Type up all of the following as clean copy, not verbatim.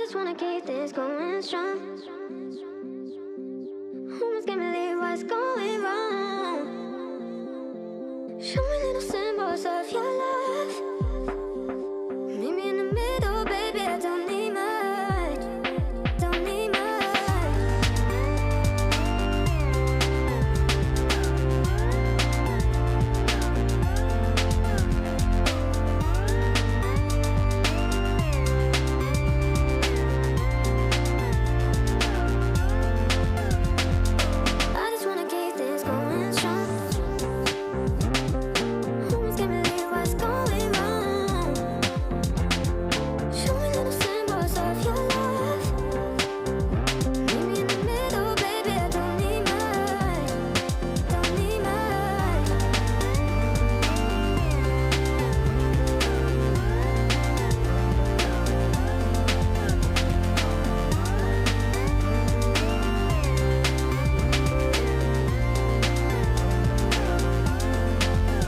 just wanna keep this going strong. Who's gonna believe what's going wrong? Show me little symbols of your love. Meet me in the middle, baby. I don't need much. Don't need much. I just wanna keep this going strong. Who's gonna believe what's going wrong? Show me little symbols of your love. Meet me in the middle, baby. I don't need much. Don't need much.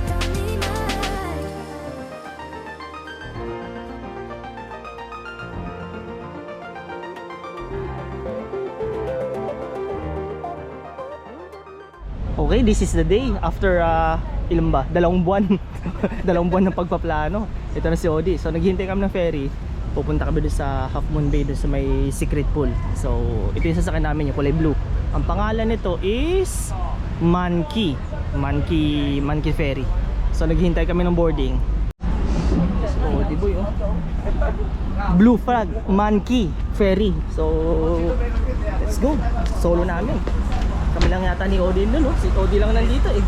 Don't need much. Okay, this is the day after ilan ba? 2 buwan. 2 buwan ng pagpaplano. Ito na si Odi. So naghihintay kami ng ferry. Pupunta kami doon sa Half Moon Bay, doon sa may secret pool. So ito yung sasakyan namin, yung kulay blue. Ang pangalan nito is Monkey Ferry. So naghihintay kami ng boarding. So Odi boy, oh. Blue flag, Monkey Ferry. So let's go. Solo namin. Kami lang yata ni Odi nun, oh. Si Odi lang nandito eh.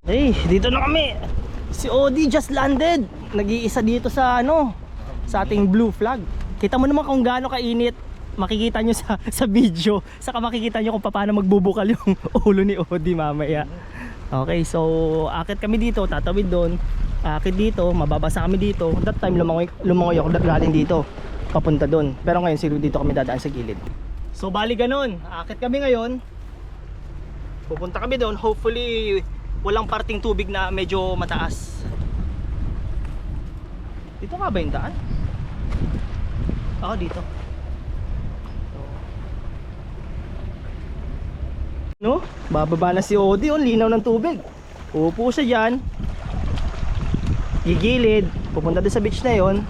Hey, dito na kami. Si Odi just landed. Nag-iisa dito sa sa ating blue flag. Kita mo naman kung gaano kainit. Makikita nyo sa video. Saka makikita nyo kung paano magbubukal yung ulo ni Odi mamaya. Okay, so akit kami dito, tatawid doon. Akit dito, mababasa kami dito. That time lumangoy ako galing dito papunta doon. Pero ngayon dito kami dadaan sa gilid. So bali ganun, akit kami ngayon. Pupunta kami doon, hopefully walang parting tubig na medyo mataas. Dito nga ba yung daan? Oo, dito. No? Bababa na si Odi, oh, linaw ng tubig. Uupo siya dyan. Gigilid, pupunta doon sa beach na yon.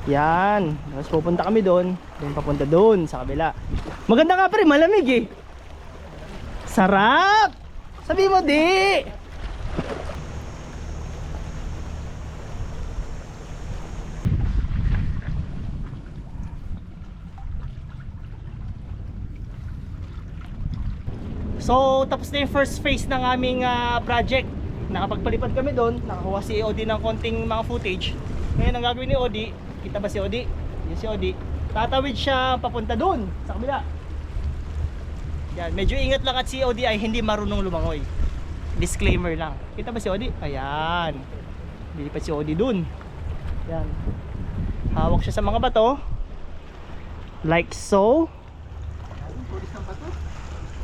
Yan, tapos pupunta kami doon. Doon papunta doon sa kabila. Maganda nga pa rin, malamig eh. Sarap! Sabi mo di! So tapos na yung first phase ng aming project. Nakapagpalipad kami doon. Nakakuha si Odi ng konting mga footage. Ngayon ang gagawin ni Odi, kita ba si Odi? Yan si Odi. Tatawid siya papunta doon sa kabila. Yan, medyo ingat lang at si Odi ay hindi marunong lumangoy. Disclaimer lang. Kita ba si Odi? Ayan. Lilipat si Odi doon. Yan. Hawak siya sa mga bato. Like so.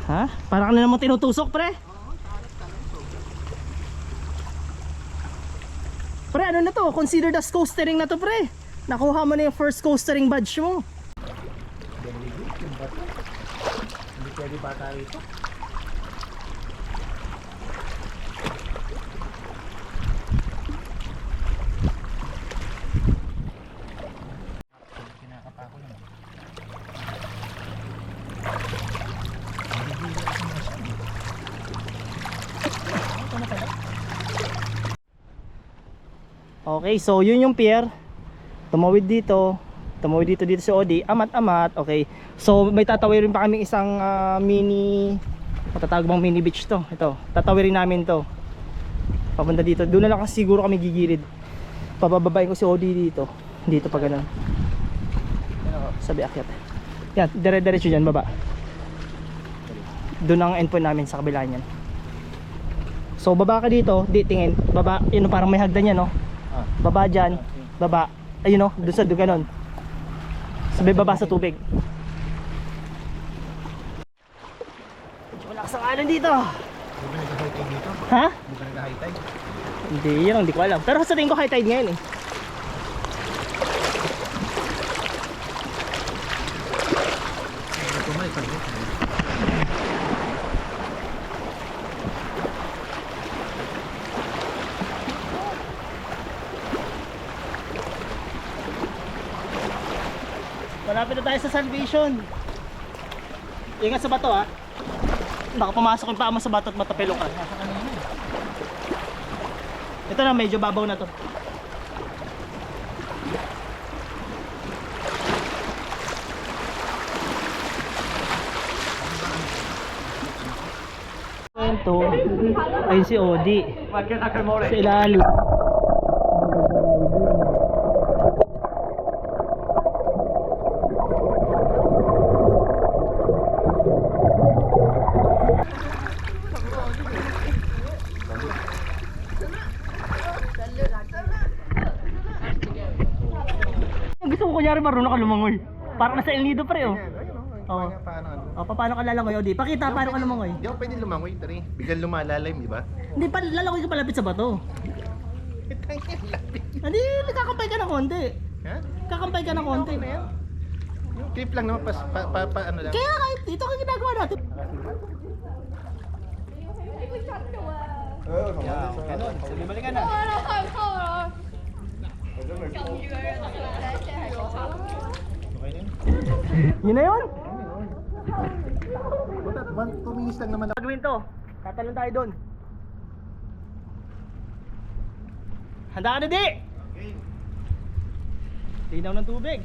Ha? Parang ka na naman tinutusok, pre. Pre, ano na to? Consider as coastering na to, pre. Nakuha mo na yung first coastering badge mo. Hindi pwede bata rito. Okay, so yun yung pier. Tumawid dito si Odi, amat-amat. Okay, so may tatawirin pa kaming isang mini, matatawag bang mini beach to. Ito, tatawirin namin to papunta dito. Doon na lang kasi siguro kami gigilid. Pabababain ko si Odi dito pa ganun. Sabi akyat. Yan, dire-diretso dyan, baba. Doon ang endpoint namin sa kabila niyan. So baba ka dito, di tingin, baba, yun parang may hagdan yan, no? Baba dyan, baba, ayun, no? Doon sa doon ganun. Sabi baba sa tubig. Wala ka sa kanan dito. Hindi ba nag-high tide dito? Ha? Hindi ba nag-high tide? Hindi, yun, hindi ko alam. Pero sa tingin ko high tide ngayon eh. Malapit na tayo sa Salvation. Ingat sa bato ha. Baka pumasok yung paa mo sa bato at matapelo ka. Ito na, medyo babaw na to. Ito, ayun si Odi. Sa ilalim. Gusto ko kunyari marunong ka lumangoy. Parang nasa El Nido pre oh. Oo. Paano ano? O, paano ka lalangoy, Odi? Pakita paano ka lumangoy. Hindi ako pwede lumangoy, tari. Biglang lumalalim, di ba? Hindi pa lalangoy ka palapit sa bato. Hindi, nakakampay ka ng konti. Ha? Kakampay ka ng konti. Yung clip lang naman, ano lang. Kaya kahit dito ka ginagawa natin. Ganun, sige balikan na. Okay na yun? Yun na yun. 2 minutes lang naman. Gagawin to. Tatalon tayo doon. Handa ka na di? Linaw ng tubig.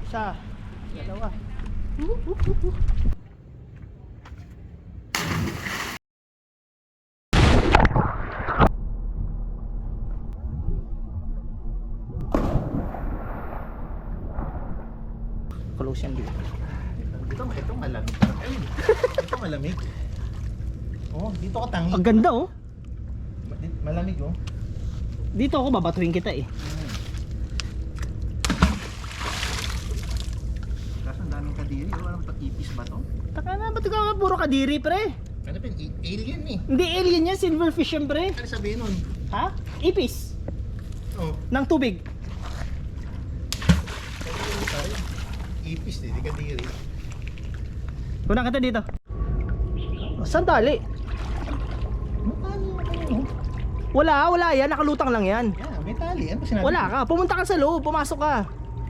Isa. Dalawa. Close yan dito. Ito malamig. Ayun. Ito malamig. Oh, dito ka tangi. Ang ganda oh. Malamig oh. Dito ako babatuhin kita eh. Kaso ang daming kadiri, walang patipis ba to? Taka na, ba't ka puro kadiri pre? Ano pa yun? Alien eh. Hindi alien yan, silverfish yan pre. Ano sabihin nun? Ha? Ipis. Oh, Ng tubig. ipis eh, di kadiri. Kunang kita dito. Oh, saan tali? Wala yan, nakalutang lang yan. Yeah, may tali. Ano ba sinabi? Wala ka, pumunta ka sa loob, pumasok ka.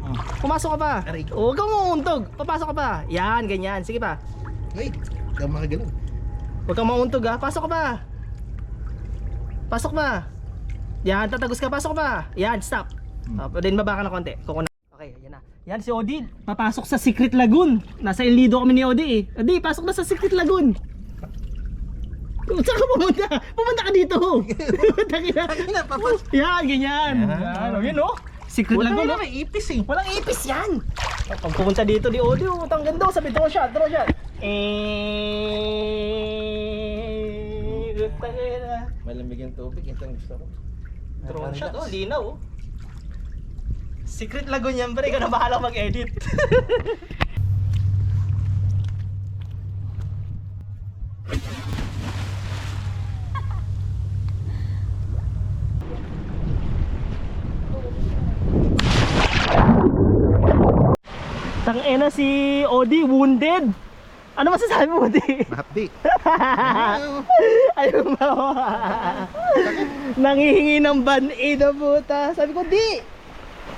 Oh. Pumasok ka pa. Aray ko. O, huwag kang uuntog, papasok ka pa. Yan, ganyan, sige pa. Wait, hindi ako makagalaw. Huwag kang mauuntog ha, pasok ka pa. Pasok pa. Yan, tatagos ka, pasok ka pa. Yan, stop. Then baba ka na konti. Kukuna. Okay, yan na. Yan si Odi, papasok sa Secret Lagoon. Nasa El Nido kami ni Odi eh. Odi, pasok na sa Secret Lagoon. Saan ka pumunta? Pumunta ka dito. Pumunta ka na. Yan, ganyan. Yan, yun oh. Secret Lagoon oh. May ipis eh. Walang ipis yan. Pag pumunta dito di Odi, utang ganda. Sabi, draw shot, draw shot. Malamig yung tubig, ito ang gusto ko. Drone shot, oh, linaw oh. Secret Lagoon yan pre, ikaw na bahala mag-edit. Tangina si Odi, wounded. Ano masasabi mo, Odi? Mahapdi. Ayun ba? Nangihingi ng band-aid na puta. Sabi ko, di!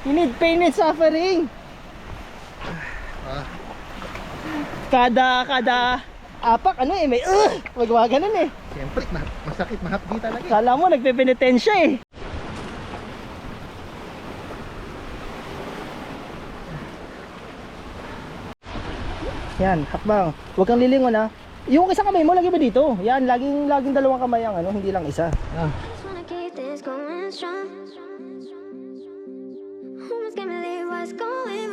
You need pain and suffering. Kada apak, ano eh, may magawa ganun eh. Siyempre, masakit, mahapdi talaga. Kala mo, nagpe-penitensya eh. Yan, hakbang. Huwag kang lilingon ha. Yung isang kamay mo, lagi ba dito? Yan, laging dalawang kamay ang ano, hindi lang isa. Just wanna keep this going strong. Almost can't believe what's going